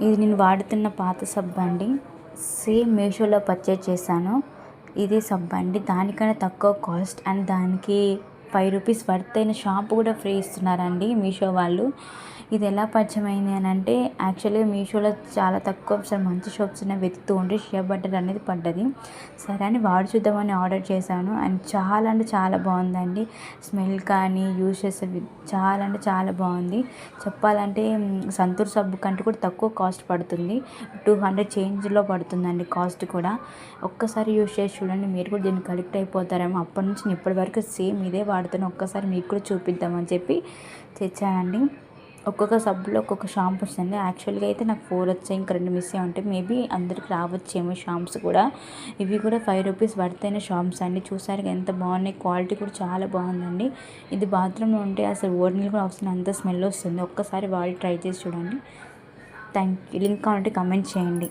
ఇది నేను వాడుతున్న పాత సబ్బు అండి. సేమ్ మీషోలో పర్చేజ్ చేశాను. ఇది సబ్బు అండి. దానికన్నా తక్కువ కాస్ట్ అండ్ దానికి ₹5 వర్త్ అయిన షాంపూ కూడా ఫ్రీ ఇస్తున్నారండి మీషో వాళ్ళు. ఇది ఎలా పరిచయం అయింది అని అంటే, యాక్చువల్గా మీషోలో చాలా తక్కువ మంచి షాప్స్ ఉన్నాయి వెతుకుతూ ఉంటే షియా బటర్ అనేది పడ్డది. సరే అని వాడి చూద్దామని ఆర్డర్ చేశాను. అండ్ చాలా అంటే చాలా బాగుందండి. స్మెల్ కానీ యూజ్ చేసేవి చాలా అంటే చాలా బాగుంది. చెప్పాలంటే సంతూర్ సబ్బు కంటే కూడా తక్కువ కాస్ట్ పడుతుంది. 200 చేంజ్లో పడుతుందండి కాస్ట్ కూడా. ఒక్కసారి యూజ్ చేసి చూడండి, మీరు కూడా దీనికి అడిక్ట్ అయిపోతారేమో. అప్పటి నుంచి ఇప్పటి వరకు సేమ్ ఇదే వాడుతాను. ఒక్కసారి మీకు కూడా చూపిద్దామని చెప్పి తెచ్చానండి. ఒక్కొక్క సబ్బులో ఒక్కొక్క షాంపూ వస్తుంది. యాక్చువల్గా అయితే నాకు 4 వచ్చాయి, ఇంకా 2 మిస్ అయ్యి ఉంటాయి. మేబీ అందరికి రావచ్చేమో షాంప్స్ కూడా. ఇవి కూడా ₹5 వర్త్ అయిన షాంప్స్ అండి. చూసారు ఎంత బాగున్నాయి, క్వాలిటీ కూడా చాలా బాగుందండి. ఇది బాత్రూంలో ఉంటే అసలు ఓడినీళ్ళు కూడా అవసరం, అంత స్మెల్ వస్తుంది. ఒక్కసారి వాడి ట్రై చేసి చూడండి. Thank you. లింక్ కావాలంటే కమెంట్ చేయండి.